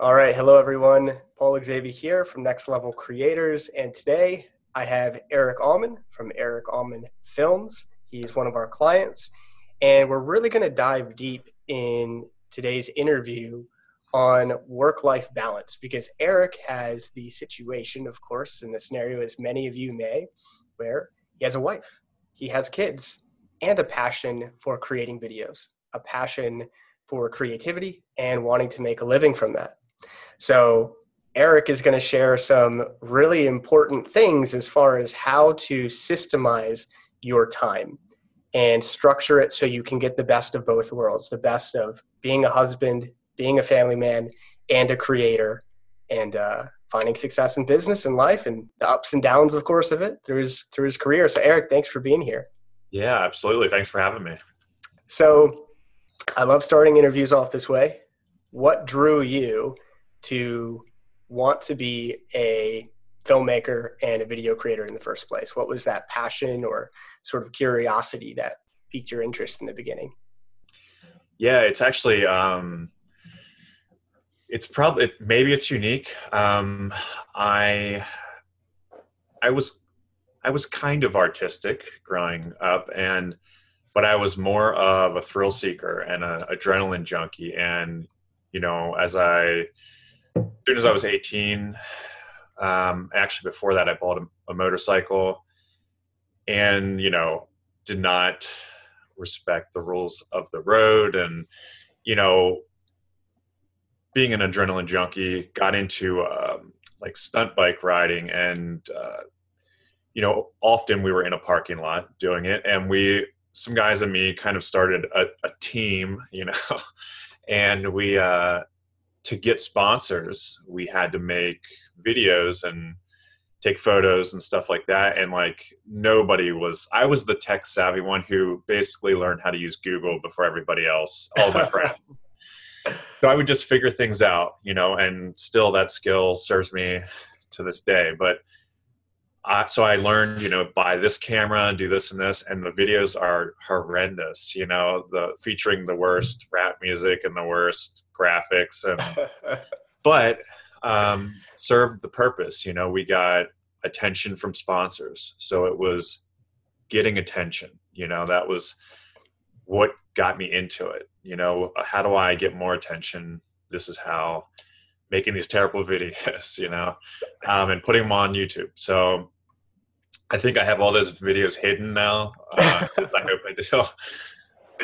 All right. Hello, everyone. Paul Xavier here from Next Level Creators. And today I have Eric Aumen from Eric Aumen Films. He's one of our clients. And we're really going to dive deep in today's interview on work-life balance because Eric has the situation, of course, in the scenario, as many of you may, where he has a wife, he has kids, and a passion for creating videos, a passion for creativity and wanting to make a living from that. So Eric is going to share some really important things as far as how to systemize your time and structure it so you can get the best of both worlds, the best of being a husband, being a family man, and a creator, and finding success in business and life and the ups and downs, of course, of it through his career. So Eric, thanks for being here. Yeah, absolutely. Thanks for having me. So I love starting interviews off this way. What drew you to want to be a filmmaker and a video creator in the first place? What was that passion or sort of curiosity that piqued your interest in the beginning? Yeah, it's actually, it's probably, maybe it's unique. I was kind of artistic growing up, but I was more of a thrill seeker and an adrenaline junkie. And, as soon as I was 18, actually before that, I bought a motorcycle and, did not respect the rules of the road. And, being an adrenaline junkie, got into like stunt bike riding. And, often we were in a parking lot doing it. And some guys and me kind of started a team, and we, to get sponsors, we had to make videos and take photos and stuff like that. And I was the tech savvy one who basically learned how to use Google before everybody else, all my friends. So I would just figure things out, and still that skill serves me to this day. But so I learned, buy this camera and do this and this, and the videos are horrendous, featuring the worst rap music and the worst graphics, but served the purpose. We got attention from sponsors, so it was getting attention. That was what got me into it. How do I get more attention? This is how. Making these terrible videos, and putting them on YouTube. So I think I have all those videos hidden now, as I hope I do.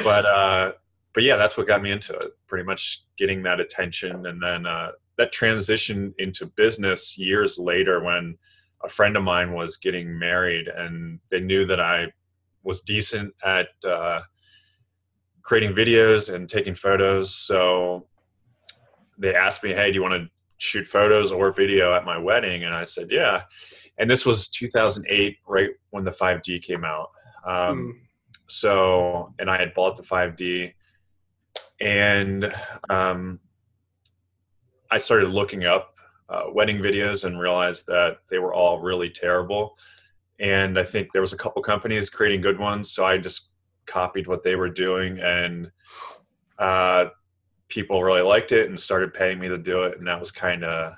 But yeah, that's what got me into it. Pretty much getting that attention, and then that transition into business years later when a friend of mine was getting married, and they knew that I was decent at creating videos and taking photos. So they asked me, hey, do you want to shoot photos or video at my wedding? And I said, yeah. And this was 2008, right when the 5D came out. So, and I had bought the 5D, and I started looking up wedding videos and realized that they were all really terrible. And I think there was a couple companies creating good ones. So I just copied what they were doing, and people really liked it and started paying me to do it. And that was I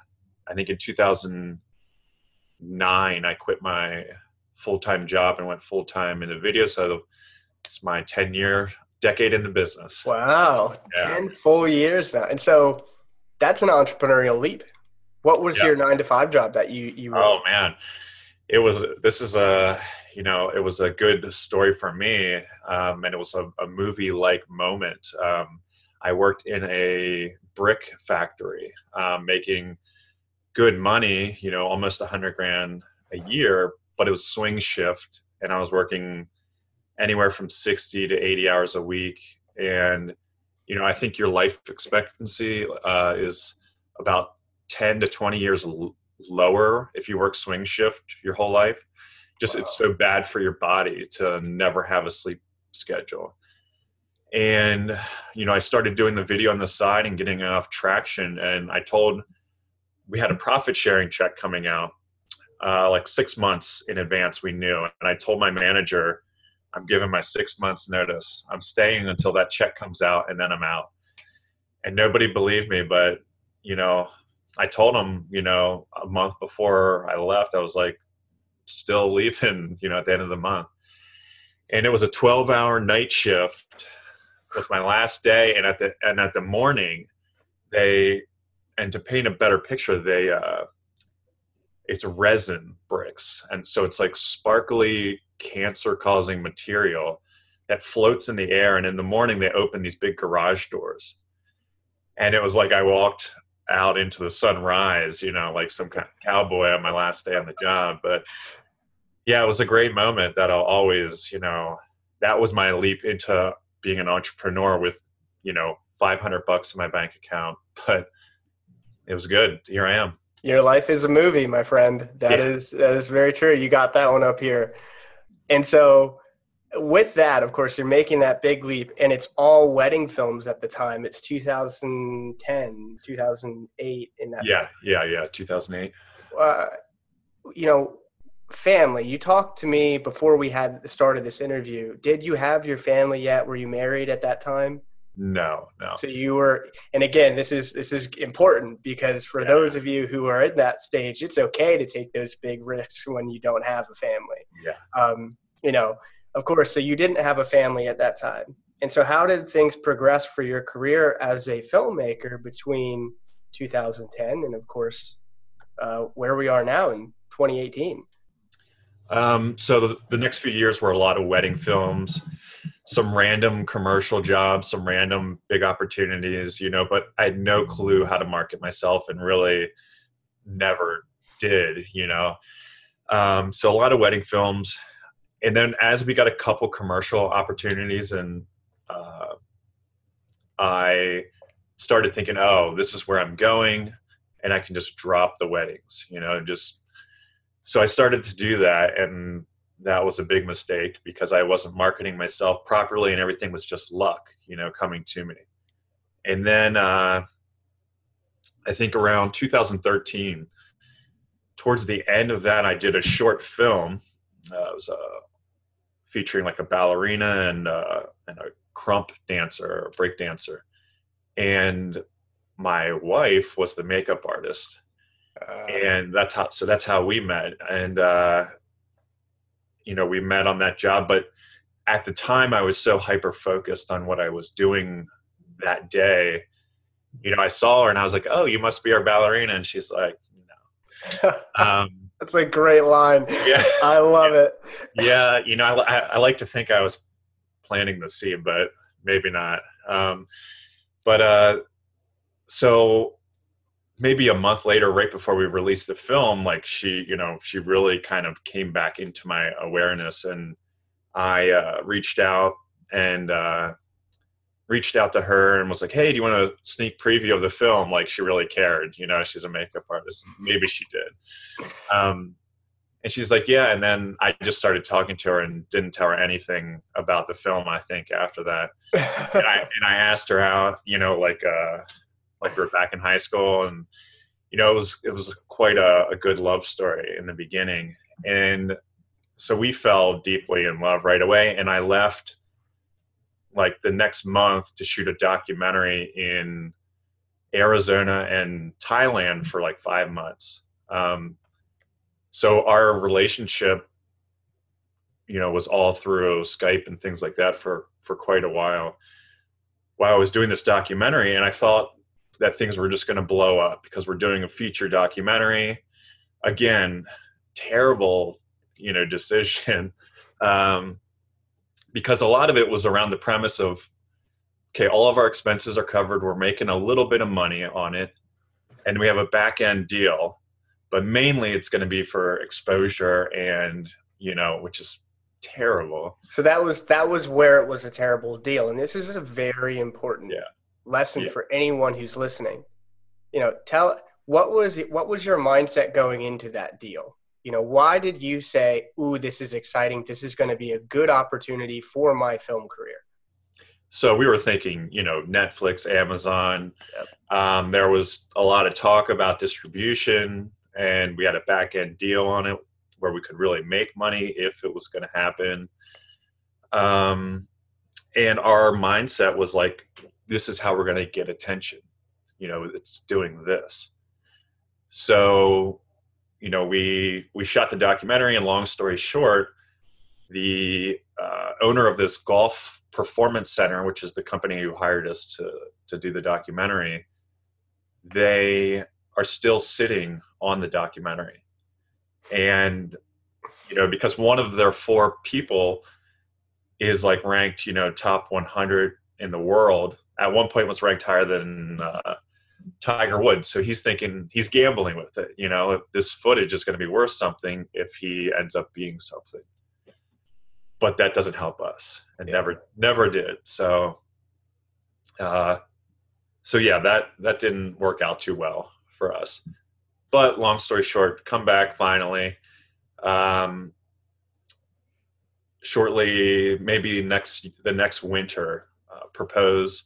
think in 2009, I quit my full-time job and went full-time into video. So it's my decade in the business. Wow. Yeah. 10 full years now. And so that's an entrepreneurial leap. What was your 9-to-5 job that you Oh man, it was a good story for me. And it was a movie-like moment. I worked in a brick factory, making good money, almost $100,000 a year, but it was swing shift, and I was working anywhere from 60 to 80 hours a week. And, I think your life expectancy is about 10 to 20 years lower if you work swing shift your whole life. Wow. It's so bad for your body to never have a sleep schedule. And, I started doing the video on the side and getting enough traction. And we had a profit sharing check coming out, like 6 months in advance, we knew. And I told my manager, I'm giving my 6 months notice. I'm staying until that check comes out, and then I'm out. And nobody believed me, but you know, I told him, a month before I left, I was like, still leaving, at the end of the month. And it was a 12-hour night shift. It was my last day. And at the morning, they, and to paint a better picture, it's resin bricks. And so it's like sparkly cancer causing material that floats in the air. And in the morning, they open these big garage doors. And it was like I walked out into the sunrise, like some kind of cowboy on my last day on the job. But yeah, it was a great moment that I'll always, that was my leap into being an entrepreneur with, 500 bucks in my bank account. But it was good. Here I am. Your life is a movie, my friend. That Yeah. is very true. You got that one up here. And so with that, of course, you're making that big leap, and it's all wedding films at the time. It's 2010, 2008 in that. Yeah. 2008. Uh, you know, family. You talked to me before we had started this interview. Did you have your family yet? Were you married at that time? No. So you were, and again, this is important because for Yeah. those of you who are in that stage, it's okay to take those big risks when you don't have a family. Yeah. Of course, so you didn't have a family at that time. And so how did things progress for your career as a filmmaker between 2010 and, of course, where we are now in 2018? So the next few years were a lot of wedding films, some random commercial jobs, some random big opportunities, but I had no clue how to market myself and really never did. So a lot of wedding films. And then as we got a couple commercial opportunities and I started thinking, oh, this is where I'm going and I can just drop the weddings, so I started to do that, and that was a big mistake because I wasn't marketing myself properly and everything was just luck, coming to me. And then I think around 2013, towards the end of that, I did a short film. It was featuring like a ballerina and a crump dancer, a break dancer. And my wife was the makeup artist. And that's how we met. And, we met on that job. But at the time, I was so hyper focused on what I was doing that day. I saw her and I was like, oh, you must be our ballerina. And she's like, no. That's a great line. Yeah. I love it. Yeah. I like to think I was planting the seed, but maybe not. So maybe a month later, right before we released the film, like she really kind of came back into my awareness, and I reached out to her and was like, hey, do you want a sneak preview of the film? Like, she really cared, she's a makeup artist. Maybe she did. And she's like, yeah. And then I just started talking to her and didn't tell her anything about the film, I think, after that. and I asked her out, like we were back in high school, and it was quite a good love story in the beginning. And so we fell deeply in love right away, and I left like the next month to shoot a documentary in Arizona and Thailand for like 5 months. So our relationship was all through Skype and things like that for quite a while I was doing this documentary. And I thought that things were just going to blow up because we're doing a feature documentary. Again, terrible, decision. Because a lot of it was around the premise of, okay, all of our expenses are covered. We're making a little bit of money on it, and we have a back end deal, but mainly it's going to be for exposure and, which is terrible. So that was where it was a terrible deal. And this is a very important lesson for anyone who's listening. What was your mindset going into that deal? Why did you say, ooh, this is exciting. This is going to be a good opportunity for my film career? So we were thinking, Netflix, Amazon. Yep. There was a lot of talk about distribution, and we had a back end deal on it where we could really make money if it was going to happen. And our mindset was like, this is how we're going to get attention. it's doing this. So, we shot the documentary, and long story short, the owner of this golf performance center, which is the company who hired us to do the documentary, they are still sitting on the documentary. And, because one of their 4 people is like ranked, top 100 in the world, at one point was ranked higher than Tiger Woods. So he's thinking, he's gambling with it. If this footage is going to be worth something if he ends up being something. But that doesn't help us, and never did. So, yeah, that didn't work out too well for us. But long story short, come back finally. Shortly, maybe the next winter, propose,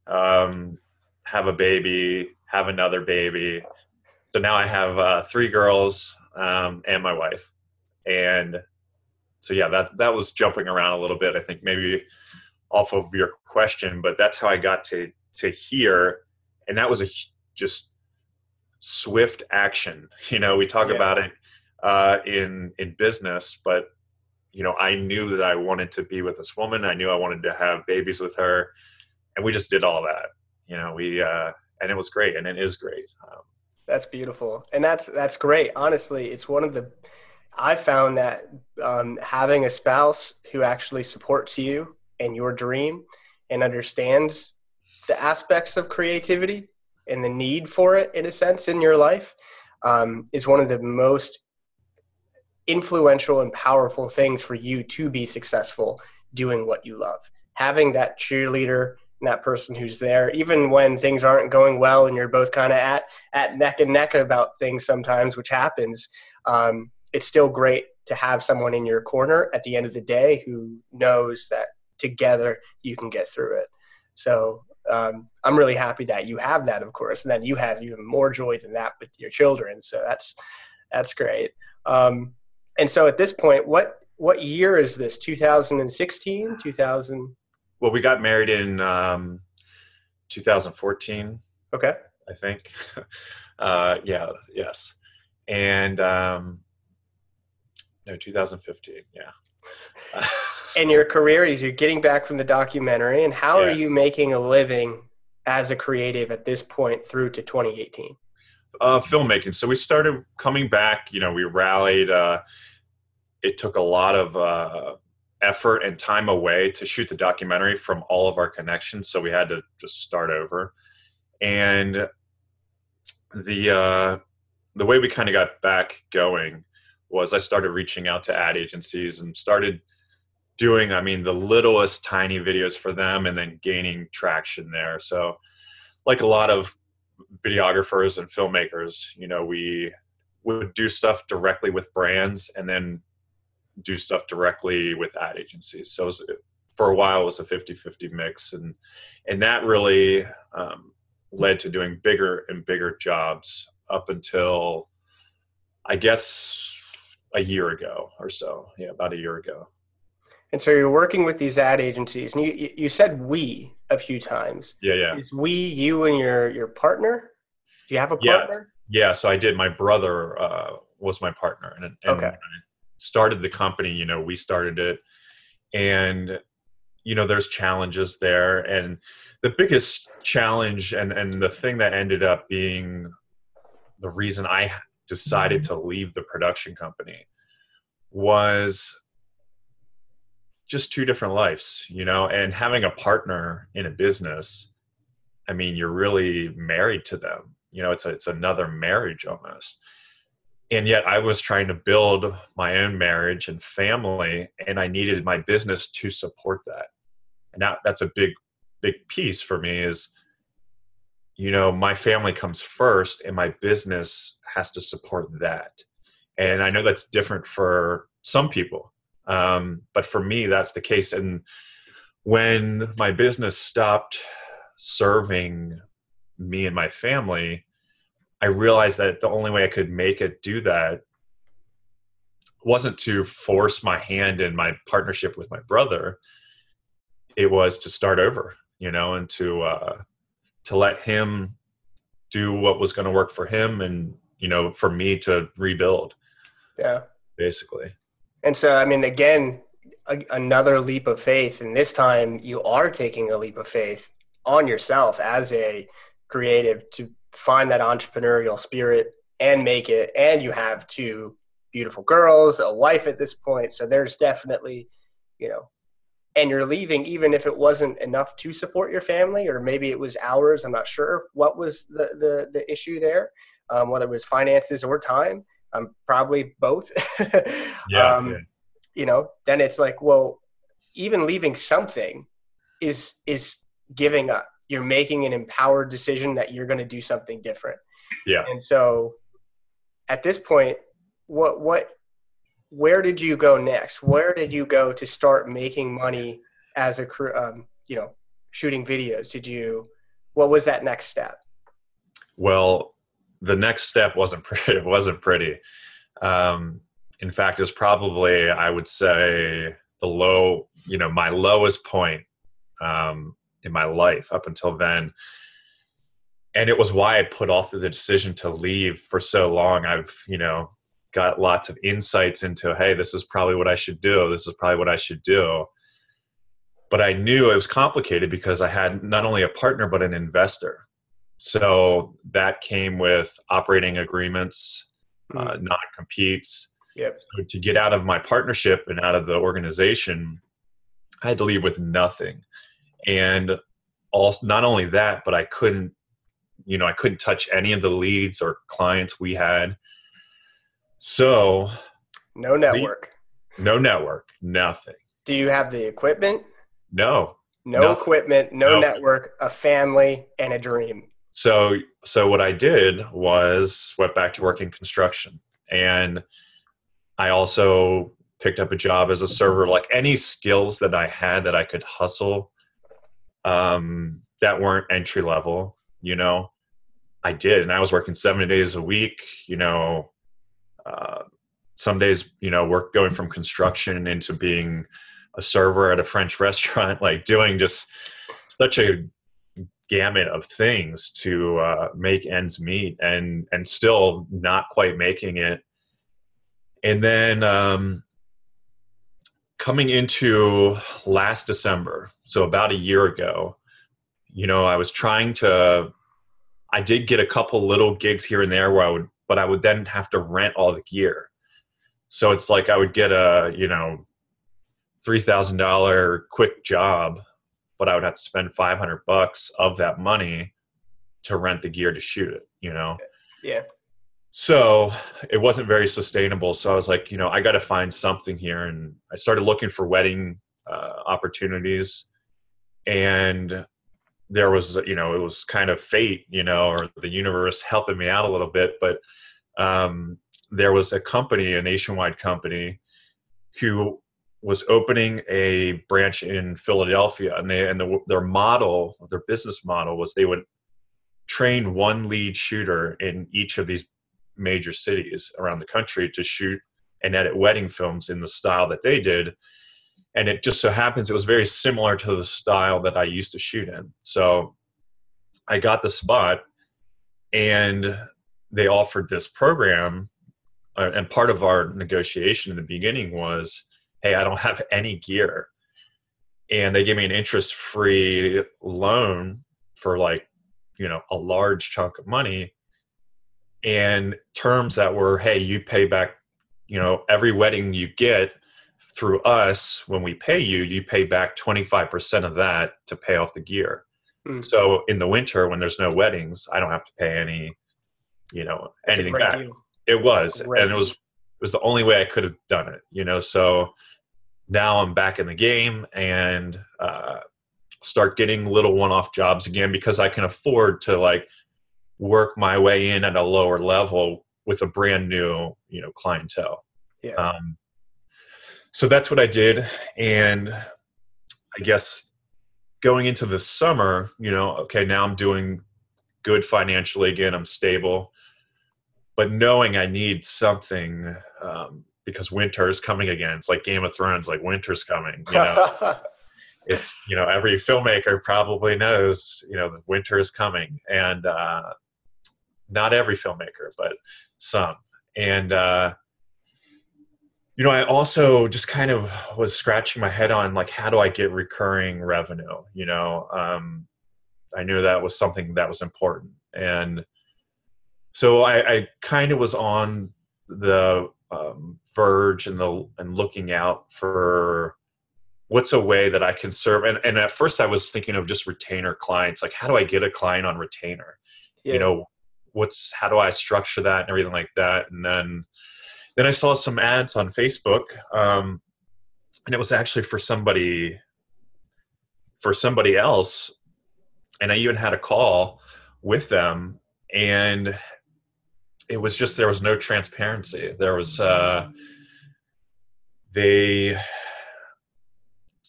have a baby, have another baby. So now I have 3 girls and my wife, and so yeah, that was jumping around a little bit. I think maybe off of your question, but that's how I got to here, and that was just swift action. We talk about it in business, but I knew that I wanted to be with this woman. I knew I wanted to have babies with her, and we just did all that. And it was great, and it is great. That's beautiful, and that's great. Honestly, it's one of the I found that having a spouse who actually supports you and your dream and understands the aspects of creativity and the need for it, in a sense, in your life, is one of the most influential and powerful things for you to be successful doing what you love. Having that cheerleader and that person who's there, even when things aren't going well and you're both kind of at neck and neck about things sometimes, which happens, it's still great to have someone in your corner at the end of the day who knows that together you can get through it. So I'm really happy that you have that, of course, and that you have even more joy than that with your children. So that's great. And so at this point, what year is this? 2016, 2000? Well, we got married in 2014. Okay. I think. Yes. And no, 2015. Yeah. And your career is you're getting back from the documentary, and how are you making a living as a creative at this point through to 2018? Filmmaking. So we started coming back, we rallied. It took a lot of effort and time away to shoot the documentary from all of our connections. So we had to just start over. And the way we kind of got back going was I started reaching out to ad agencies and started doing, the littlest tiny videos for them, and then gaining traction there. So like a lot of videographers and filmmakers, we would do stuff directly with brands and then do stuff directly with ad agencies. So for a while it was a 50-50 mix, and that really led to doing bigger and bigger jobs up until, I guess, a year ago or so. Yeah, about a year ago. And so you're working with these ad agencies, and you said "we" a few times. Yeah. Is "we" you and your partner? Do you have a partner? Yeah. So I did. My brother was my partner, and okay. When I started the company, we started it, and there's challenges there, and the biggest challenge and the thing that ended up being the reason I decided to leave the production company was just 2 different lives, and having a partner in a business, you're really married to them. It's another marriage almost. And yet I was trying to build my own marriage and family, and I needed my business to support that. And that's a big piece for me is, my family comes first and my business has to support that. And I know that's different for some people. But for me, that's the case. And when my business stopped serving me and my family, I realized that the only way I could make it do that wasn't to force my hand in my partnership with my brother. It was to start over, and to let him do what was going to work for him, and for me to rebuild, Yeah. basically. And so, I mean, again, another leap of faith. And this time you are taking a leap of faith on yourself as a creative to find that entrepreneurial spirit and make it. And you have two beautiful girls, a wife at this point. So there's definitely, and you're leaving even if it wasn't enough to support your family, or maybe it was hours. I'm not sure what was the issue there, whether it was finances or time. Probably both. Yeah, yeah, Then it's like, well, even leaving something is giving up. You're making an empowered decision that you're going to do something different. yeah. And so at this point, where did you go next? Where did you go to start making money as a shooting videos? What was that next step? Well, the next step wasn't pretty. It wasn't pretty. In fact, it was probably, I would say, my lowest point in my life up until then. And it was why I put off the decision to leave for so long. I've, got lots of insights into, hey, this is probably what I should do. This is probably what I should do. But I knew it was complicated because I had not only a partner, but an investor. So that came with operating agreements, non-competes. Yep. So to get out of my partnership and out of the organization, I had to leave with nothing. And also, not only that, but I couldn't touch any of the leads or clients we had. So no network, nothing. Do you have the equipment? No nothing. Equipment, no network, a family, and a dream. So what I did was went back to working construction, and I also picked up a job as a server. Like any skills that I had that I could hustle, that weren't entry level, I did. And I was working 7 days a week, some days, work going from construction into being a server at a French restaurant, like doing just such a gamut of things to make ends meet, and still not quite making it. And then coming into last December, so about a year ago, I did get a couple little gigs here and there but I would then have to rent all the gear. So it's like I would get a, $3,000 quick job, but I would have to spend $500 of that money to rent the gear to shoot it, Yeah. So it wasn't very sustainable. So I was like, I got to find something here. And I started looking for wedding opportunities. And there was, it was kind of fate, or the universe helping me out a little bit. But there was a company, a nationwide company, who was opening a branch in Philadelphia, and their business model was they would train one lead shooter in each of these major cities around the country to shoot and edit wedding films in the style that they did. And it just so happens it was very similar to the style that I used to shoot in. So I got the spot, and they offered this program. And part of our negotiation in the beginning was, hey, I don't have any gear. And they gave me an interest-free loan for a large chunk of money, and terms that were, hey, you pay back, every wedding you get through us, when we pay you, you pay back 25% of that to pay off the gear. Mm. So in the winter, when there's no weddings, I don't have to pay any, anything back. Deal. It was, and it was the only way I could have done it, so now I'm back in the game and start getting little one-off jobs again, because I can afford to work my way in at a lower level with a brand new, clientele. Yeah. So that's what I did. And I guess going into the summer, okay, now I'm doing good financially again. I'm stable, but knowing I need something, because winter is coming again. It's like Game of Thrones, like winter's coming, It's, every filmmaker probably knows, that winter is coming. And not every filmmaker, but some. And I also just kind of was scratching my head on like, how do I get recurring revenue? I knew that was something that was important. And so I kind of was on the verge and looking out for what's a way that I can serve. And at first I was thinking of just retainer clients. Like, how do I get a client on retainer? You Yeah. know, how do I structure that and everything like that? And then I saw some ads on Facebook, and it was actually for somebody else. And I even had a call with them, and it was just, there was no transparency. There was, they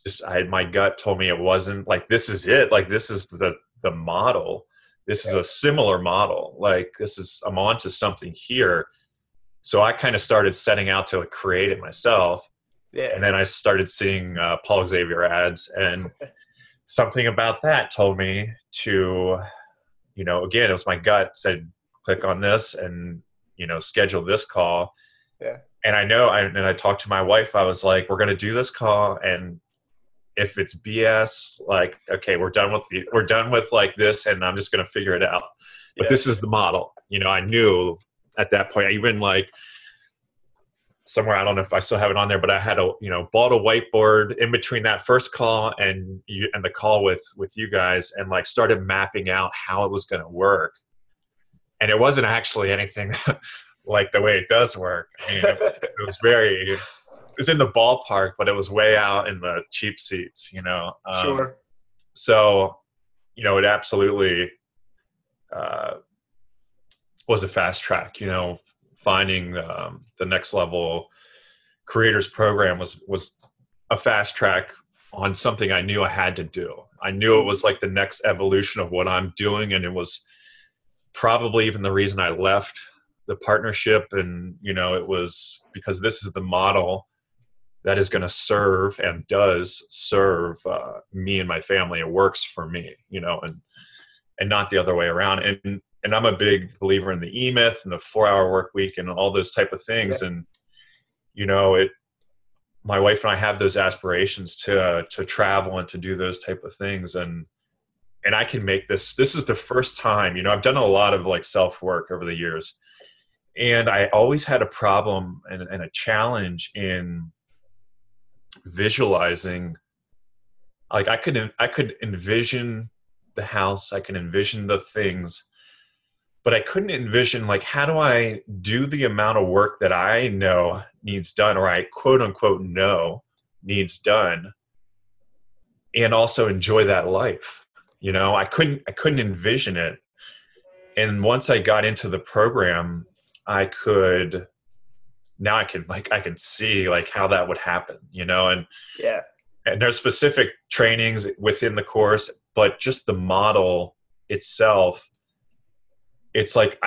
just, my gut told me it wasn't like, this is it. Like, this is the model. This is Yeah. a similar model. Like, I'm onto something here. So I kind of started setting out to create it myself. Yeah. And then I started seeing Paul Xavier ads, and something about that told me to, again, it was my gut said, click on this and, schedule this call. Yeah. And I talked to my wife. I was like, we're going to do this call. And if it's BS, like, okay, we're done with like this, and I'm just going to figure it out. But Yeah. this is the model. I knew at that point, I even like somewhere, I don't know if I still have it on there, but I had bought a whiteboard in between that first call and the call with you guys, and like started mapping out how it was going to work. And it wasn't actually anything like the way it does work. I mean, it was in the ballpark, but it was way out in the cheap seats, Sure. So, it absolutely was a fast track, finding the next level creators program was a fast track on something I knew I had to do. I knew it was like the next evolution of what I'm doing. And it was probably even the reason I left the partnership. And, it was because this is the model that is going to serve and does serve me and my family. It works for me, and not the other way around. And I'm a big believer in the E-Myth and the 4-hour work week and all those type of things. Yeah. And, my wife and I have those aspirations to travel and to do those type of things. And I can make this is the first time, I've done a lot of like self work over the years, and I always had a problem and a challenge in visualizing. Like, I could envision the house, I can envision the things, but I couldn't envision, like, how do I do the amount of work that I know needs done, or I quote unquote know needs done, and also enjoy that life. I couldn't envision it. And once I got into the program, I can see like how that would happen, Yeah. and there's specific trainings within the course, but just the model itself, it's like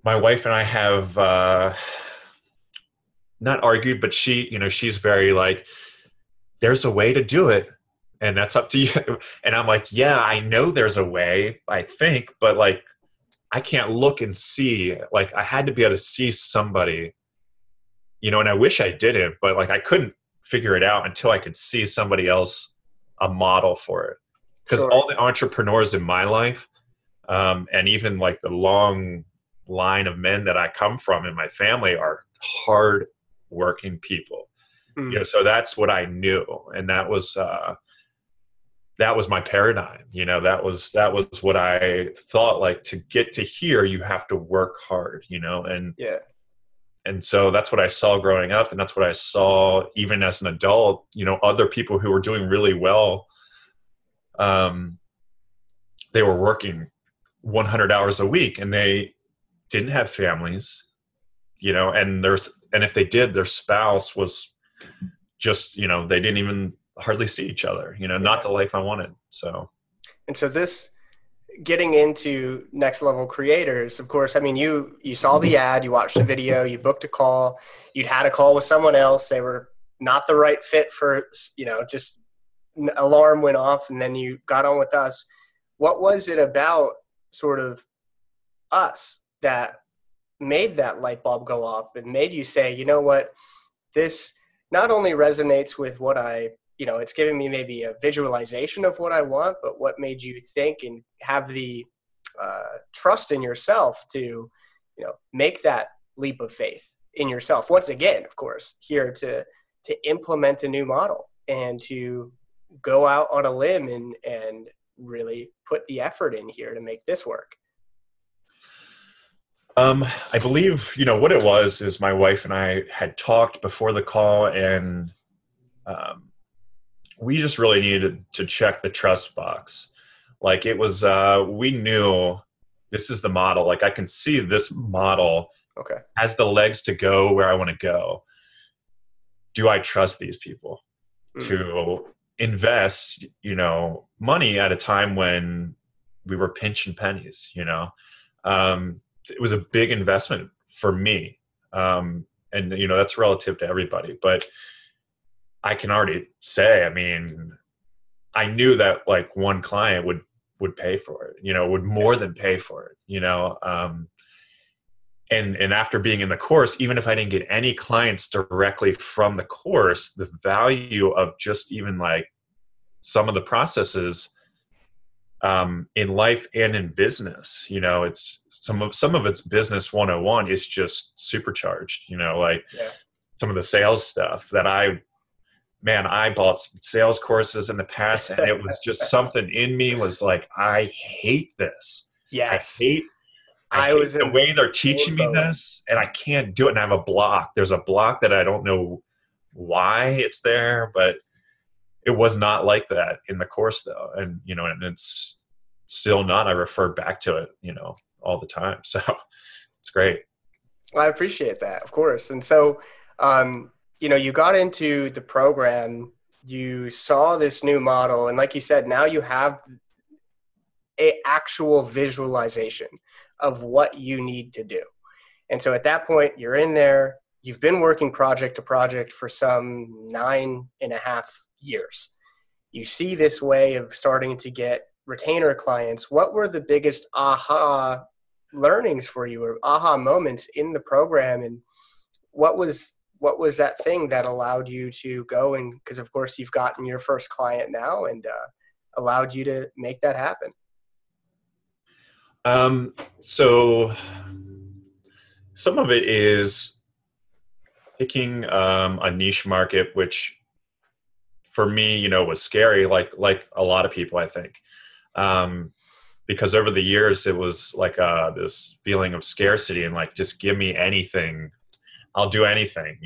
my wife and I have not argued, but she's very like, there's a way to do it, and that's up to you. And I'm like, yeah, I know there's a way, I think, but like, I can't look and see. Like, I had to be able to see somebody, and I wish I didn't, but like, I couldn't figure it out until I could see somebody else, a model for it. Because Sure. all the entrepreneurs in my life, and even like the long line of men that I come from in my family, are hard working people. Mm. So that's what I knew, and that was my paradigm. That was what I thought. Like, to get to here, you have to work hard. Yeah. And so that's what I saw growing up, and that's what I saw even as an adult. Other people who were doing really well, they were working 100 hours a week, and they didn't have families. And if they did, their spouse was just, they didn't even hardly see each other, not Yeah. the life I wanted. So. And so this getting into next level creators, of course, I mean, you saw the ad, you watched the video, you booked a call, you'd had a call with someone else. They were not the right fit for, just alarm went off, and then you got on with us. what was it about sort of us that made that light bulb go off and made you say, you know what, this not only resonates with what I, it's giving me maybe a visualization of what I want, but what made you think and have the trust in yourself to, make that leap of faith in yourself. Once again, of course, here to implement a new model and to go out on a limb and really put the effort in here to make this work. I believe, what it was is my wife and I had talked before the call, and we just really needed to check the trust box. Like it was, we knew this is the model. Like I can see this model has the legs to go where I want to go. Do I trust these people to invest, money at a time when we were pinching pennies, it was a big investment for me. And, that's relative to everybody, but I can already say, I knew that like one client would pay for it, would more than pay for it, and after being in the course, even if I didn't get any clients directly from the course, the value of just even like some of the processes in life and in business, it's some of it's business 101 is just supercharged, some of the sales stuff that I bought some sales courses in the past, and it was just something in me was like, I hate this. Yes. I hate the way they're teaching me this, and I can't do it. And I have a block. There's a block that I don't know why it's there, but it was not like that in the course though. And, and it's still not. I refer back to it, all the time. So it's great. Well, I appreciate that, of course. And so, you got into the program, you saw this new model, and like you said, now you have a actual visualization of what you need to do. And so at that point, you're in there, you've been working project to project for some 9.5 years. You see this way of starting to get retainer clients. What were the biggest aha learnings for you, or aha moments in the program? And what was that thing that allowed you to go, and because of course you've gotten your first client now, and allowed you to make that happen? So some of it is picking a niche market, which for me, was scary, like a lot of people, I think. Because over the years, it was like this feeling of scarcity and like, just give me anything. I'll do anything,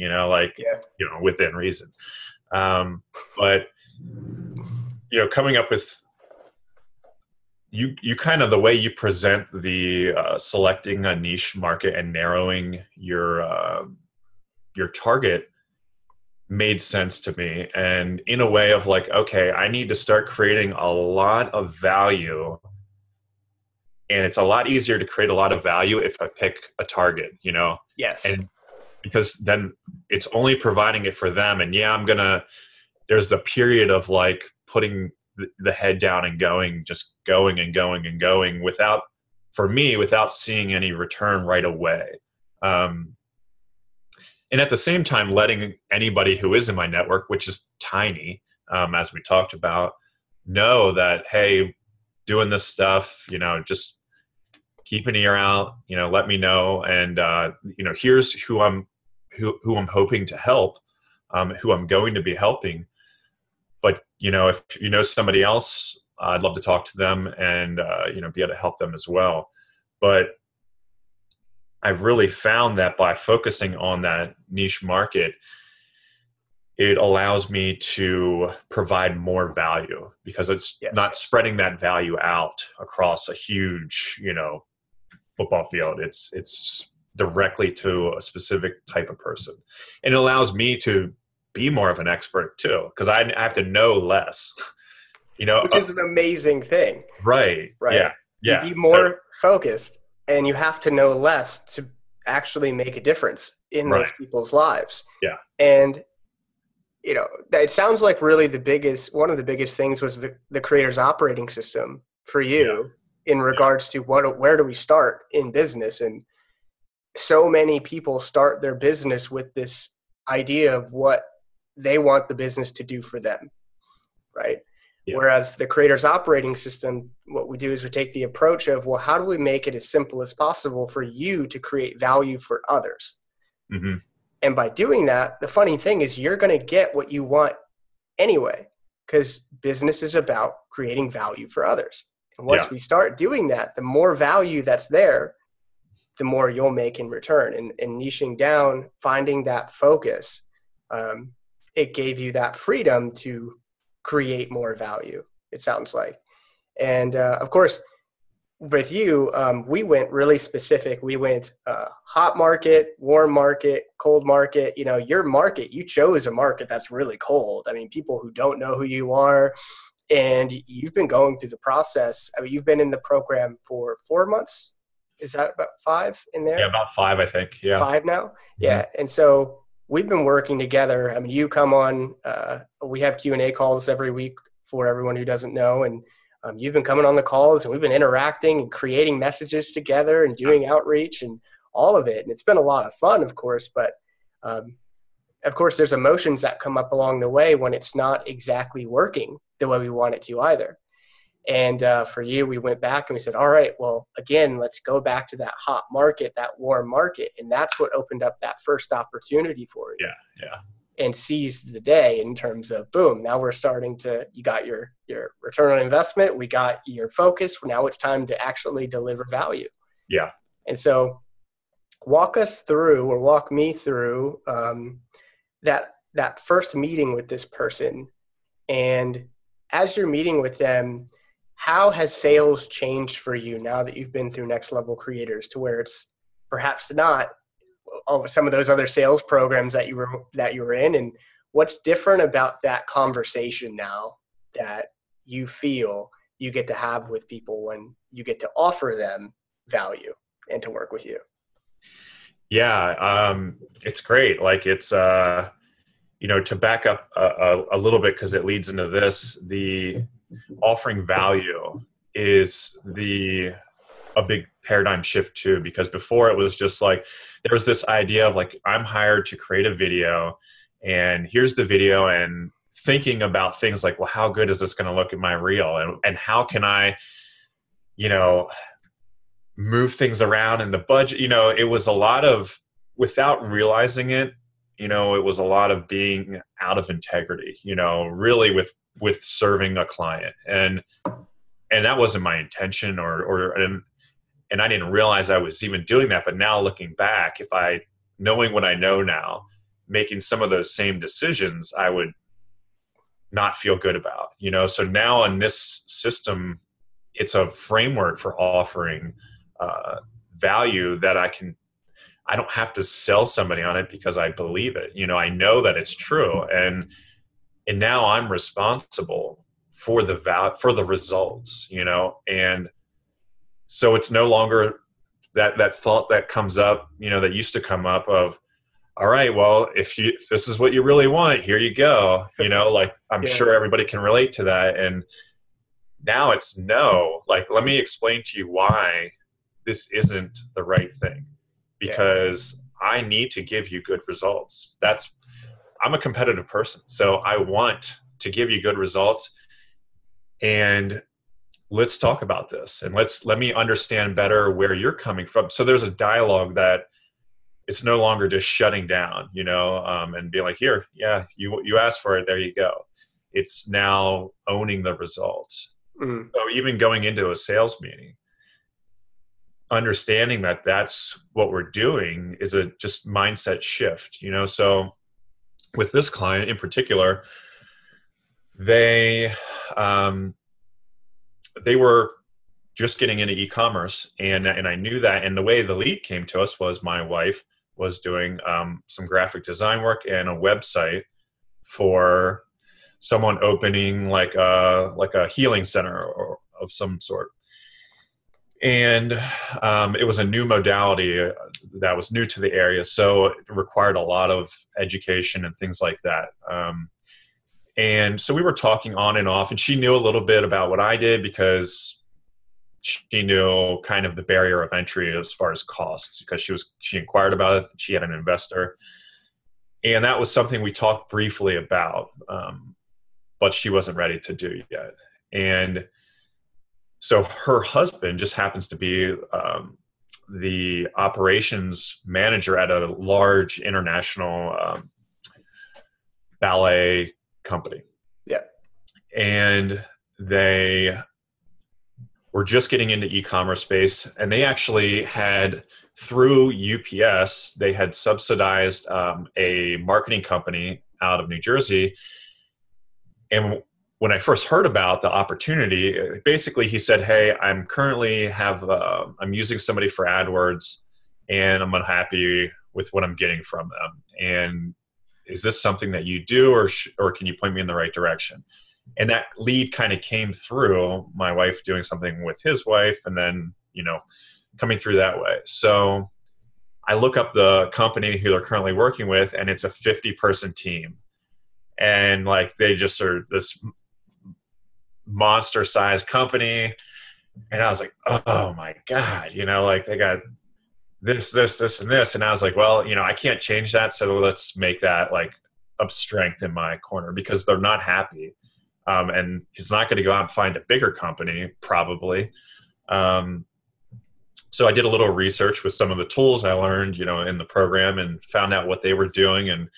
within reason. But, coming up with you kind of the way you present the selecting a niche market and narrowing your target made sense to me. And in a way of like, okay, I need to start creating a lot of value. And it's a lot easier to create a lot of value if I pick a target, Yes. And because then it's only providing it for them. And there's the period of like putting the head down and just going and going and going without seeing any return right away. And at the same time, letting anybody who is in my network, which is tiny, as we talked about, know that, hey, doing this stuff, just keep an ear out, let me know. And, here's who I'm hoping to help, who I'm going to be helping. But, if somebody else, I'd love to talk to them and, be able to help them as well. But I've really found that by focusing on that niche market, it allows me to provide more value because it's not spreading that value out across a huge, football field. It's directly to a specific type of person. And it allows me to be more of an expert too, because I have to know less, which is an amazing thing. Right. Yeah. You be more focused, and you have to know less to actually make a difference in those people's lives. Yeah. And, it sounds like really one of the biggest things was the creator's operating system for Yeah. you in regards to where do we start in business? And so many people start their business with this idea of what they want the business to do for them, right? Yeah. Whereas the creator's operating system, what we do is we take the approach of, well, how do we make it as simple as possible for you to create value for others? Hmm. And by doing that, the funny thing is you're going to get what you want anyway, because business is about creating value for others. And once Yeah. we start doing that, the more value that's there, the more you'll make in return. And niching down, finding that focus, it gave you that freedom to create more value, it sounds like. And of course, with you, we went really specific. We went hot market, warm market, cold market. You know, your market, you chose a market that's really cold. I mean, people who don't know who you are, and you've been going through the process. I mean, you've been in the program for 4 months. Is that about 5 in Yeah. there? About 5, I think. Yeah. 5 now? Hmm. Yeah. And so we've been working together. I mean, you come on, we have Q&A calls every week for everyone who doesn't know. And you've been coming on the calls and we've been interacting and creating messages together and doing outreach and all of it. And it's been a lot of fun, of course, but of course there's emotions that come up along the way when it's not exactly working the way we want it to either. And for you, we went back and we said, all right, well, again, let's go back to that hot market, that warm market. And that's what opened up that first opportunity for you Yeah. Yeah. and seized the day in terms of, boom, now we're starting to, you got your return on investment. We got your focus. Now it's time to actually deliver value. Yeah. And so walk me through that first meeting with this person. And as you're meeting with them, how has sales changed for you now that you've been through Next Level Creators to where it's perhaps not some of those other sales programs that you were in? And what's different about that conversation now that you feel you get to have with people when you get to offer them value and to work with you? Yeah. It's great. Like it's, to back up a little bit, because it leads into this, the offering value is a big paradigm shift too, because before it was just like, there was this idea of like, I'm hired to create a video and here's the video, and thinking about things like, well, how good is this going to look in my reel? And how can I, move things around in the budget? It was a lot of, without realizing it, it was a lot of being out of integrity, really with serving a client. And that wasn't my intention, and I didn't realize I was even doing that. But now looking back, knowing what I know now, making some of those same decisions, I would not feel good about, so now in this system, it's a framework for offering value that I don't have to sell somebody on it because I believe it. I know that it's true. And now I'm responsible for the results, and so it's no longer that thought that comes up, that used to come up of, all right, well, if this is what you really want, here you go. Like I'm Yeah. sure everybody can relate to that. And now it's no, like, let me explain to you why this isn't the right thing, because I need to give you good results. I'm a competitive person, so I want to give you good results. And let's talk about this, and let me understand better where you're coming from. So there's a dialogue that it's no longer just shutting down, and being like, here, yeah, you asked for it, there you go. It's now owning the results. Mm. So even going into a sales meeting, understanding that that's what we're doing is a just mindset shift, So with this client in particular, they were just getting into e-commerce, and I knew that. And the way the lead came to us was my wife was doing some graphic design work and a website for someone opening like a healing center or of some sort. And it was a new modality that was new to the area, so it required a lot of education and things like that. And so we were talking on and off, and she knew a little bit about what I did because she knew kind of the barrier of entry as far as costs, because she inquired about it. She had an investor, and that was something we talked briefly about, but she wasn't ready to do yet. And so her husband just happens to be the operations manager at a large international ballet company. Yeah. And they were just getting into e-commerce space, and they actually had, through UPS, they had subsidized a marketing company out of New Jersey. And when I first heard about the opportunity, basically he said, "Hey, I'm currently I'm using somebody for AdWords, and I'm unhappy with what I'm getting from them. And is this something that you do, or can you point me in the right direction?" And that lead kind of came through my wife doing something with his wife, and then, coming through that way. So I look up the company who they're currently working with, and it's a 50-person team. And like, they just are this monster sized company. And I was like, oh my God, like they got this, and this. And I was like, well, I can't change that. So let's make that like a strength in my corner, because they're not happy. And he's not going to go out and find a bigger company, probably. So I did a little research with some of the tools I learned, in the program, and found out what they were doing, and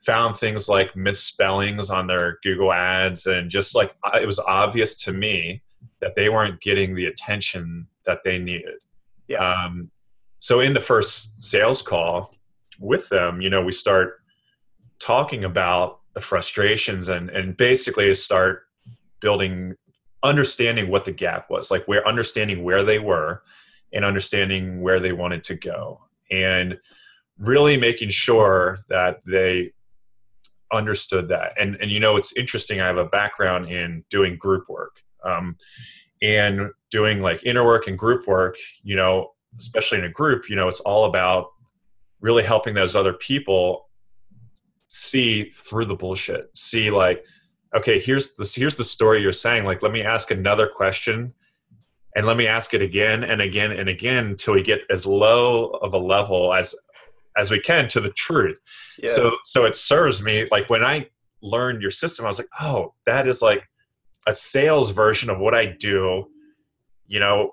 found things like misspellings on their Google ads. And just like, it was obvious to me that they weren't getting the attention that they needed. Yeah. So in the first sales call with them, we start talking about the frustrations, and basically start understanding what the gap was. Like, we're understanding where they were and understanding where they wanted to go, and really making sure that they understood that. And it's interesting. I have a background in doing group work, and doing like inner work and group work, especially in a group, it's all about really helping those other people see through the bullshit. See, like, okay, here's the story you're saying. Like, let me ask another question, and let me ask it again and again and again until we get as low of a level as we can to the truth. Yeah. So it serves me. Like, when I learned your system, I was like, oh, that is like a sales version of what I do,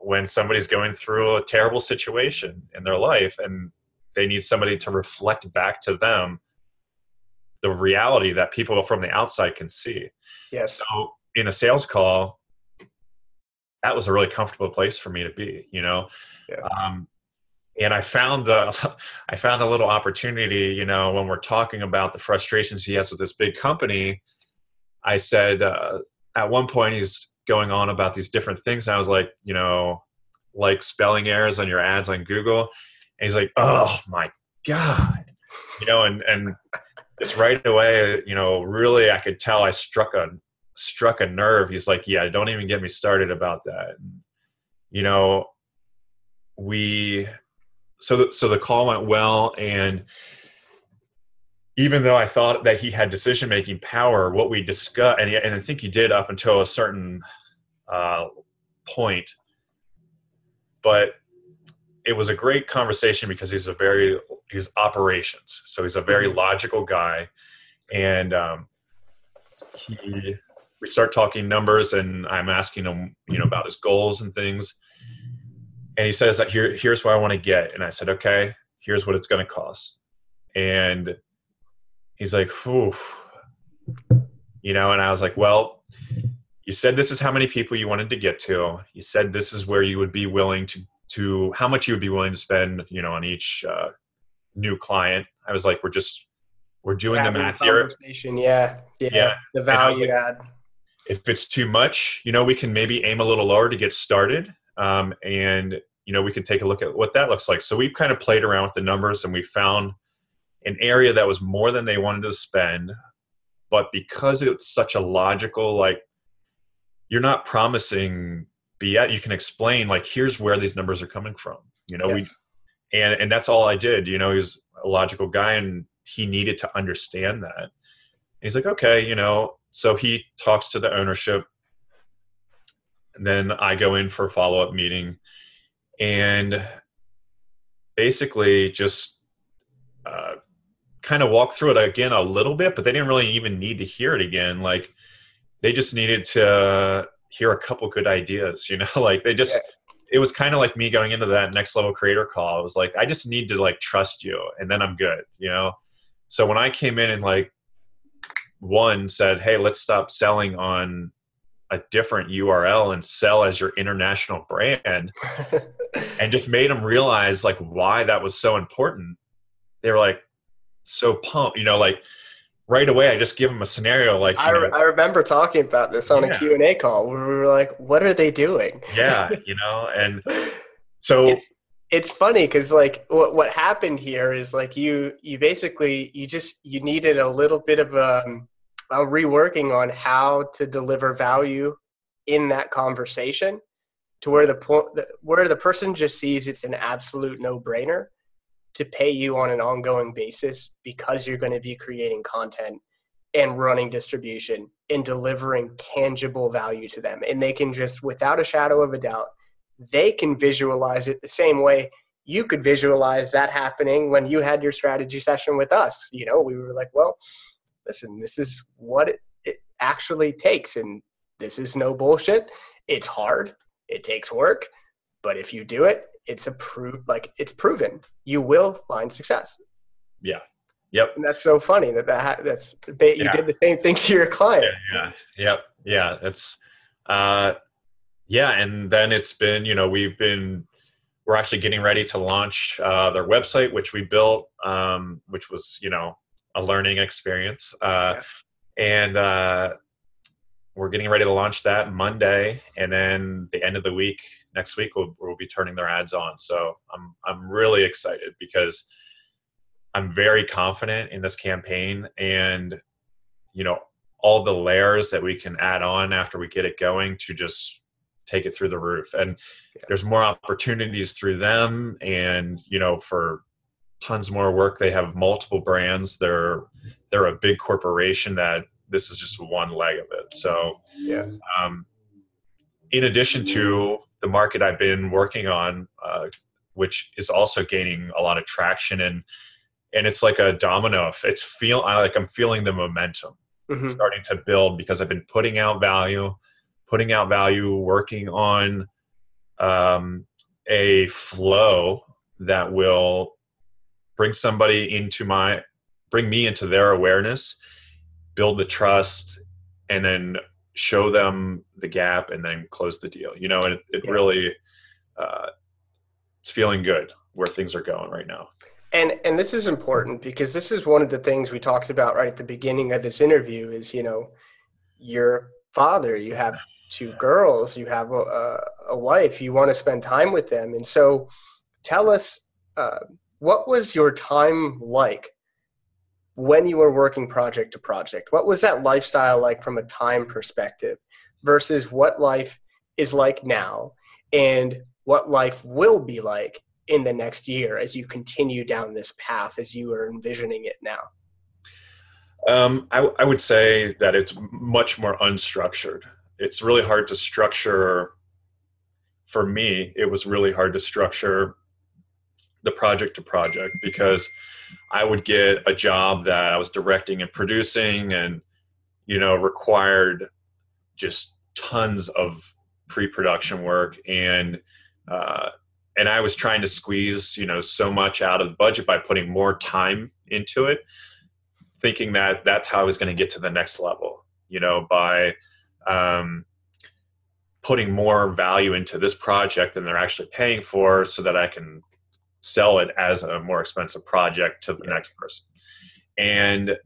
when somebody's going through a terrible situation in their life, and they need somebody to reflect back to them the reality that people from the outside can see. Yes. So in a sales call, that was a really comfortable place for me to be, Yeah. And I found a little opportunity, when we're talking about the frustrations he has with this big company. I said, at one point he's going on about these different things, and I was like, like spelling errors on your ads on Google. And he's like, oh my God, and just right away, really, I could tell I struck a nerve. He's like, yeah, don't even get me started about that. And, so the call went well. And even though I thought that he had decision-making power, what we discussed, and I think he did up until a certain point, but it was a great conversation, because he's operations. So he's a very logical guy. And we start talking numbers, and I'm asking him, about his goals and things. And he says that here's what I want to get. And I said, okay, here's what it's going to cost. And he's like, whew, and I was like, well, you said this is how many people you wanted to get to. You said this is where you would be willing to how much you would be willing to spend, on each new client. I was like, we're doing the math here. Yeah. The value add. If it's too much, we can maybe aim a little lower to get started. And, we can take a look at what that looks like. So we've kind of played around with the numbers, and we found an area that was more than they wanted to spend. But because it's such a logical, like, you're not promising BS, you can explain, like, here's where these numbers are coming from. Yes. And that's all I did. He was a logical guy, and he needed to understand that. And he's like, okay, so he talks to the ownership. And then I go in for a follow-up meeting and basically just uh, kind of walk through it again a little bit, but they didn't really even need to hear it again. Like they just needed to hear a couple good ideas, like Yeah. it was kind of like me going into that next level creator call. It was like, I just need to like trust you and then I'm good. So when I came in and like one said, hey, let's stop selling on a different URL and sell as your international brand, and just made them realize like why that was so important. They were like so pumped, like right away. I just give them a scenario, like, I remember talking about this on a yeah, Q&A call where we were like, what are they doing? yeah, and so It's funny because like what happened here is like you basically you needed a little bit of a reworking on how to deliver value in that conversation to where the point where the person just sees it's an absolute no-brainer to pay you on an ongoing basis because you're going to be creating content and running distribution and delivering tangible value to them. And they can just, without a shadow of a doubt, they can visualize it the same way you could visualize that happening when you had your strategy session with us. We were like, well, listen, this is what it actually takes. And this is no bullshit. It's hard. It takes work. But if you do it, it's it's proven. You will find success. yeah, yep, And that's so funny you yeah, did the same thing to your yeah, client. yeah, yep, yeah. That's uh, yeah, and then it's been, we're actually getting ready to launch their website, which we built, which was, a learning experience. Yeah. And we're getting ready to launch that Monday. And then the end of the week, next week, we'll be turning their ads on. So I'm really excited because I'm very confident in this campaign and, you know, all the layers that we can add on after we get it going to just take it through the roof. And Yeah. there's more opportunities through them, and for tons more work. They have multiple brands. They're a big corporation that this is just one leg of it. So Yeah. um, in addition to the market I've been working on, which is also gaining a lot of traction, and it's like a domino. I'm feeling the momentum Hmm. starting to build because I've been putting out value, working on a flow that will bring me into their awareness, build the trust, and then show them the gap and then close the deal. And it Yeah. really, uh, it's feeling good where things are going right now. And this is important because this is one of the things we talked about right at the beginning of this interview is, your father, you have two girls, you have a wife, you want to spend time with them. And so tell us, uh, what was your time like when you were working project to project? What was that lifestyle like from a time perspective versus what life is like now and what life will be like in the next year as you continue down this path as you are envisioning it now? I would say that it's much more unstructured. It's really hard to structure. For me, it was really hard to structure the project to project because I would get a job that I was directing and producing and, required just tons of pre-production work. Uh, and I was trying to squeeze, so much out of the budget by putting more time into it, thinking that that's how I was going to get to the next level, by putting more value into this project than they're actually paying for so that I can sell it as a more expensive project to the Yeah. next person. And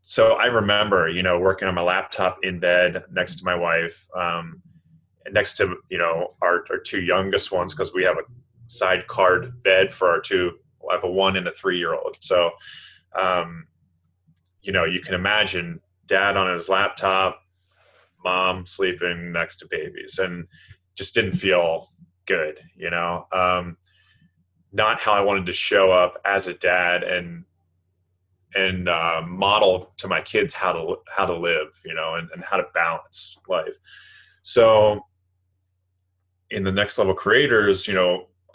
so I remember, working on my laptop in bed next to my wife, next to, our two youngest ones, because we have a side card bed for our two. I have a 1 and a 3-year-old. So, um, you can imagine dad on his laptop, mom sleeping next to babies, and just didn't feel good, not how I wanted to show up as a dad and model to my kids how to live, and how to balance life. So in the next level creators,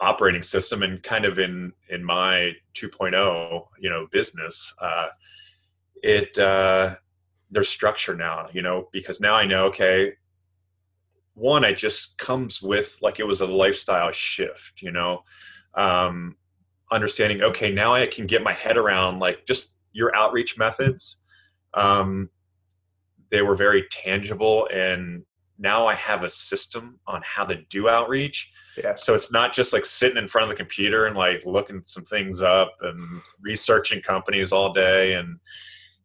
operating system, and kind of in my 2.0, business, it there's structure now, because now I know, okay, one, it just comes with, like, it was a lifestyle shift, um, understanding, okay, now I can get my head around, like, just your outreach methods. Um, they were very tangible, and now I have a system on how to do outreach. Yeah. So it's not just like sitting in front of the computer and like looking some things up and researching companies all day. And,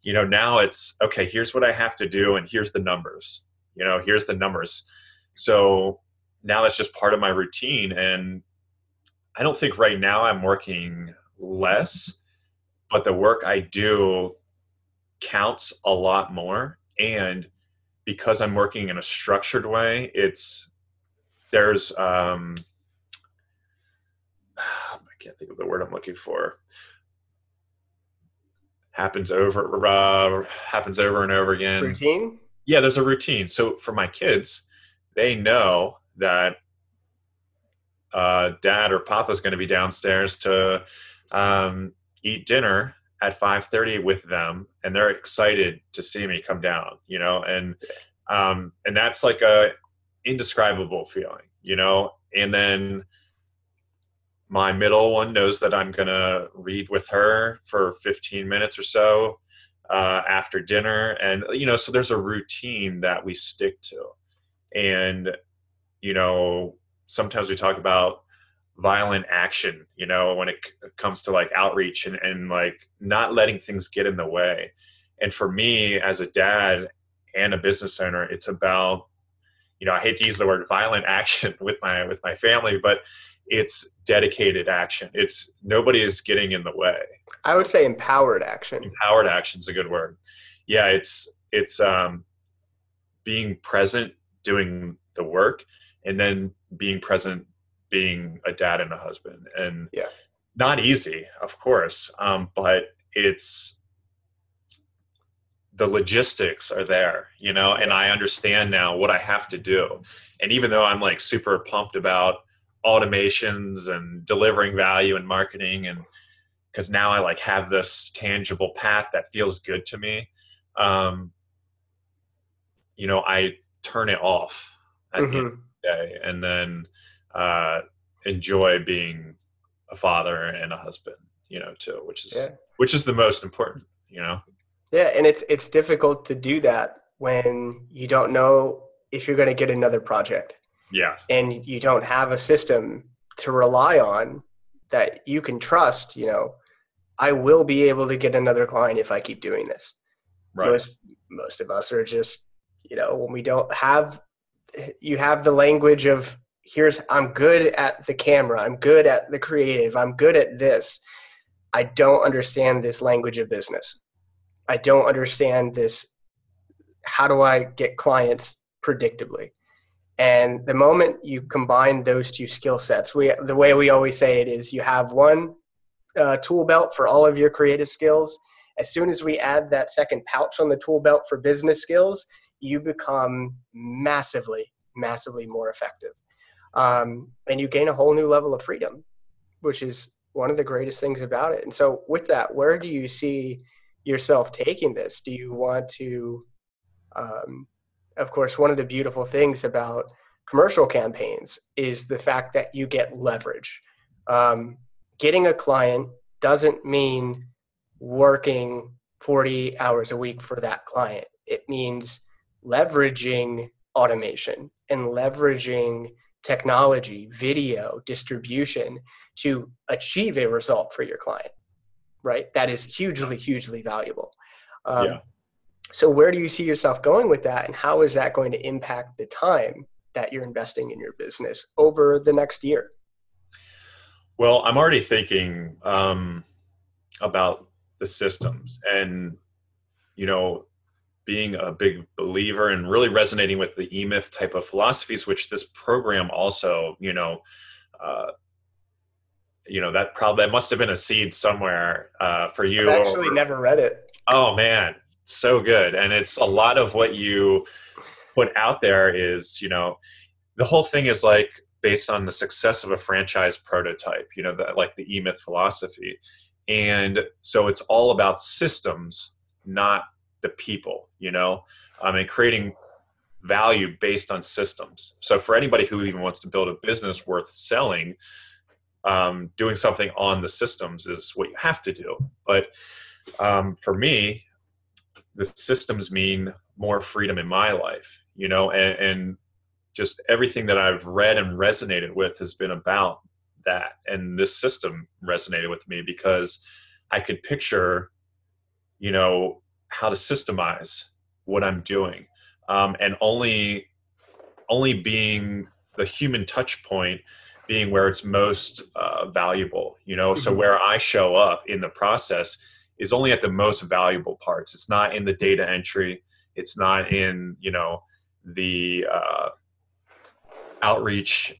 now it's, okay, here's what I have to do. And here's the numbers, here's the numbers. So now that's just part of my routine. And I don't think right now I'm working less, but the work I do counts a lot more. And because I'm working in a structured way, there's I can't think of the word I'm looking for. Happens over and over again. Routine? Yeah, there's a routine. So for my kids, they know that dad or papa's going to be downstairs to eat dinner at 5:30 with them, and they're excited to see me come down, and that's like a indescribable feeling, and then my middle one knows that I'm going to read with her for 15 minutes or so after dinner. And, so there's a routine that we stick to. And, sometimes we talk about violent action, when it comes to like outreach and like not letting things get in the way. And for me as a dad and a business owner, it's about, I hate to use the word violent action with my family, but it's dedicated action. It's nobody is getting in the way. I would say empowered action. Empowered action is a good word. Yeah. It's being present, doing the work, and then being present, being a dad and a husband. And yeah, not easy, of course. But it's, the logistics are there, and I understand now what I have to do. And even though I'm like super pumped about automations and delivering value and marketing, and because now I like have this tangible path that feels good to me, I turn it off at the end of the day, and then enjoy being a father and a husband, too, which is the most important, Yeah, and it's difficult to do that when you don't know if you're going to get another project. Yeah. And you don't have a system to rely on that you can trust, I will be able to get another client if I keep doing this. Right. Most of us are just, when we don't have, you have the language of I'm good at the camera. I'm good at the creative. I'm good at this. I don't understand this language of business. I don't understand this. How do I get clients predictably? And the moment you combine those two skill sets, the way we always say it is you have one tool belt for all of your creative skills. As soon as we add that second pouch on the tool belt for business skills, you become massively, massively more effective. And you gain a whole new level of freedom, which is one of the greatest things about it. And so with that, where do you see yourself taking this? Do you want to, of course, one of the beautiful things about commercial campaigns is the fact that you get leverage. Getting a client doesn't mean working 40 hours a week for that client. It means leveraging automation and leveraging technology, video, distribution to achieve a result for your client, right? That is hugely, hugely valuable. Yeah. So where do you see yourself going with that, and how is that going to impact the time that you're investing in your business over the next year? Well, I'm already thinking about the systems, and, being a big believer and really resonating with the E-Myth type of philosophies, which this program also, that must have been a seed somewhere for you. I've actually never read it. Oh man, so good. And it's a lot of what you put out there is, the whole thing is like based on the success of a franchise prototype, that like the E-Myth philosophy. And so it's all about systems, not the people, and creating value based on systems. So for anybody who even wants to build a business worth selling, doing something on the systems is what you have to do. But for me, the systems mean more freedom in my life, and just everything that I've read and resonated with has been about that. And this system resonated with me because I could picture, how to systemize what I'm doing, and only being the human touch point being where it's most valuable, so Mhm. where I show up in the process is only at the most valuable parts. It's not in the data entry. It's not in, the outreach.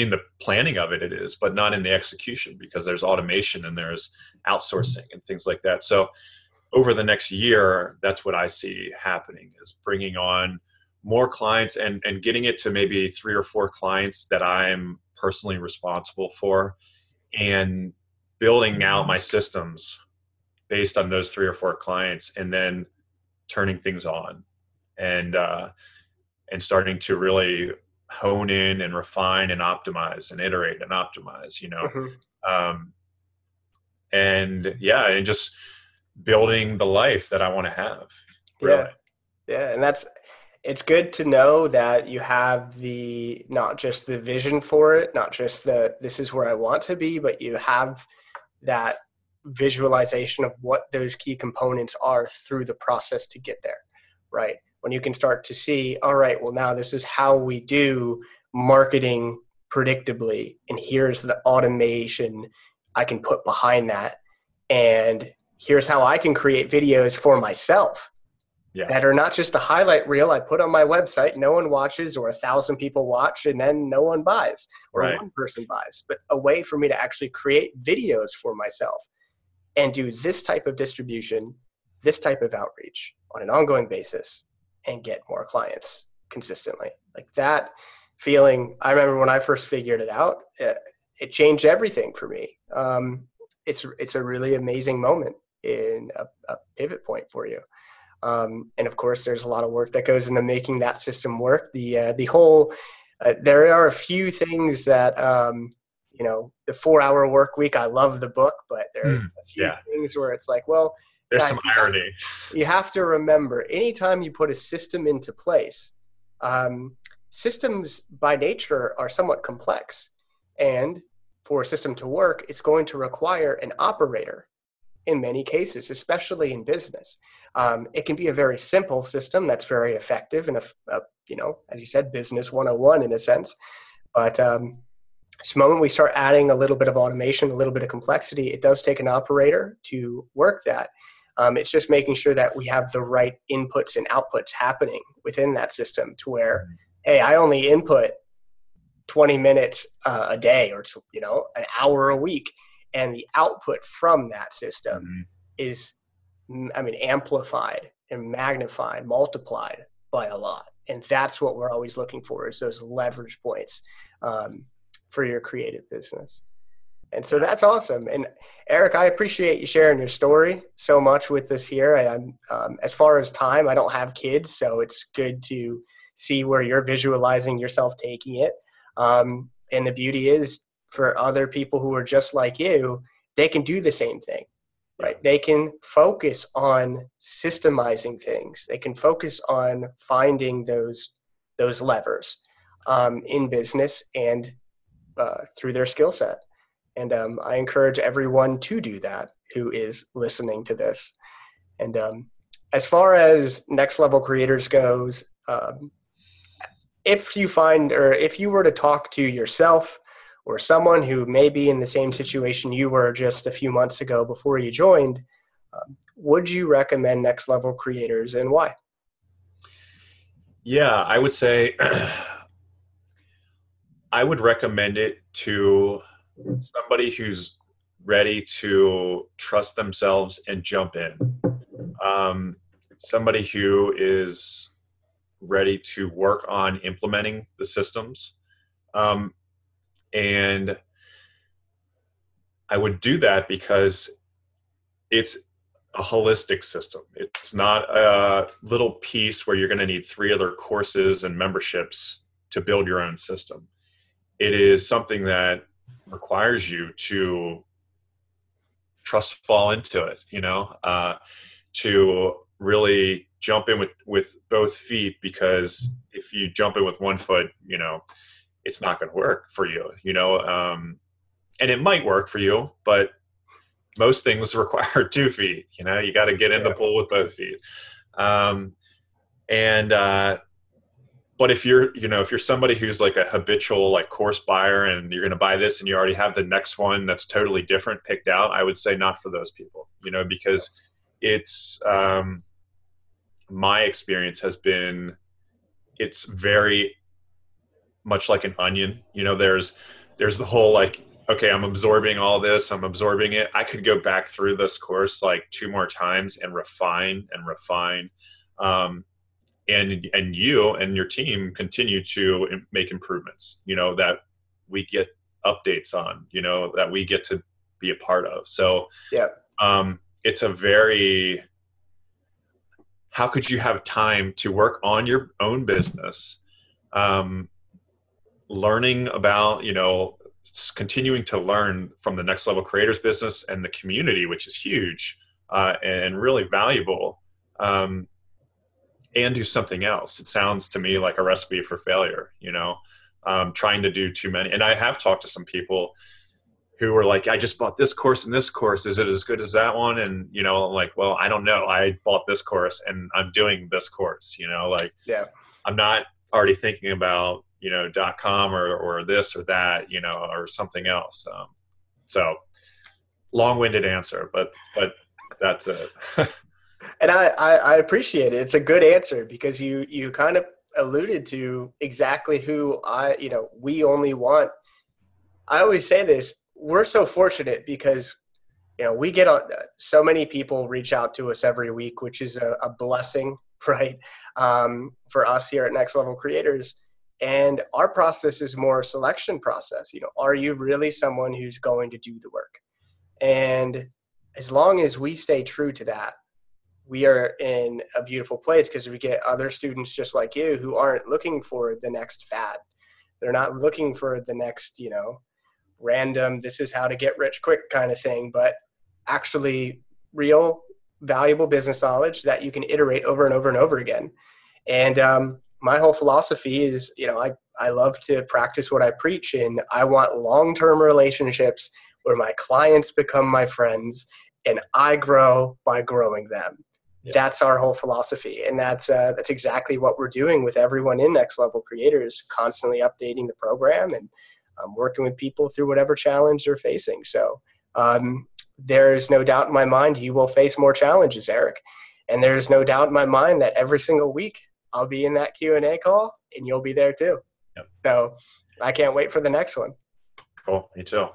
In the planning of it is, but not in the execution, because there's automation and there's outsourcing and things like that. So over the next year, that's what I see happening, is bringing on more clients and getting it to maybe 3 or 4 clients that I'm personally responsible for, and building out my systems based on those 3 or 4 clients, and then turning things on and starting to really hone in and refine and optimize and iterate and optimize, Mhm. um, and just building the life that I want to have, really. Yeah. Yeah, and it's good to know that you have the not just the vision for it, not just the this is where I want to be, but you have that visualization of what those key components are through the process to get there, right? When you can start to see, all right, well, now this is how we do marketing predictably, and here's the automation I can put behind that, and here's how I can create videos for myself Yeah. that are not just a highlight reel I put on my website, no one watches, or 1,000 people watch and then no one buys, or Right. one person buys, but a way for me to actually create videos for myself and do this type of distribution, this type of outreach on an ongoing basis, and get more clients consistently. Like that feeling, I remember when I first figured it out, it changed everything for me. It's a really amazing moment in a pivot point for you. And of course, there's a lot of work that goes into making that system work. The whole there are a few things that the 4-hour work week. I love the book, but there's a few Yeah. things where it's like, well, There's guys, some irony. you have to remember anytime you put a system into place, systems by nature are somewhat complex, and for a system to work, it's going to require an operator in many cases, especially in business. It can be a very simple system that's very effective and, as you said, business 101 in a sense. But the moment we start adding a little bit of automation, a little bit of complexity, it does take an operator to work that. It's just making sure that we have the right inputs and outputs happening within that system to where, hey, I only input 20 minutes a day, or an hour a week, and the output from that system Mhm. is, amplified and magnified, multiplied by a lot. And that's what we're always looking for, is those leverage points for your creative business. And so Yeah. that's awesome. And Eric, I appreciate you sharing your story so much with us here. As far as time, I don't have kids, so it's good to see where you're visualizing yourself taking it. And the beauty is, for other people who are just like you, they can do the same thing, Yeah. right? They can focus on systemizing things. They can focus on finding those levers in business and through their skill set. And I encourage everyone to do that who is listening to this. And as far as next level creators goes, if you find, or if you were to talk to yourself or someone who may be in the same situation you were just a few months ago before you joined, would you recommend next level creators, and why? Yeah, I would say I would recommend it to somebody who's ready to trust themselves and jump in. Um, Somebody who is ready to work on implementing the systems, And I would do that because it's a holistic system. It's not a little piece where you're going to need 3 other courses and memberships to build your own system. It is something that requires you to trust fall into it, to really jump in with both feet, because if you jump in with one foot, it's not going to work for you, and it might work for you, but most things require 2 feet. You got to get in the pool with both feet. Um, and but if you're somebody who's like a habitual like course buyer, and you're going to buy this and you already have the next one that's totally different picked out, I would say not for those people. Because it's my experience has been, it's very much like an onion. There's the whole like, okay, I'm absorbing all this, I'm absorbing it. I could go back through this course like 2 more times and refine and refine. And you and your team continue to make improvements, that we get updates on, that we get to be a part of. So Yeah. It's a very, how could you have time to work on your own business, learning about, continuing to learn from the Next Level Creators business and the community, which is huge and really valuable, and do something else. It sounds to me like a recipe for failure, trying to do too many. And I have talked to some people who were like, I just bought this course and this course. Is it as good as that one? And, I'm like, well, I don't know. I bought this course and I'm doing this course, Yeah. I'm not already thinking about, .com or this or that, or something else. So long-winded answer, but that's it. And I appreciate it. It's a good answer because you kind of alluded to exactly who we only want. I always say this, we're so fortunate because, we get so many people reach out to us every week, which is a blessing, right? For us here at Next Level Creators. And our process is more a selection process. Are you really someone who's going to do the work? And as long as we stay true to that, we are in a beautiful place because we get other students just like you who aren't looking for the next fad. They're not looking for the next, random, this is how to get rich quick kind of thing, but actually real valuable business knowledge that you can iterate over and over and over again. And my whole philosophy is, I love to practice what I preach, and I want long-term relationships where my clients become my friends and I grow by growing them. Yeah. That's our whole philosophy. And that's exactly what we're doing with everyone in Next Level Creators, constantly updating the program and working with people through whatever challenge they're facing. So there's no doubt in my mind you will face more challenges, Eric. And there's no doubt in my mind that every single week I'll be in that Q&A call and you'll be there too. Yep. So I can't wait for the next one. Cool. Me too.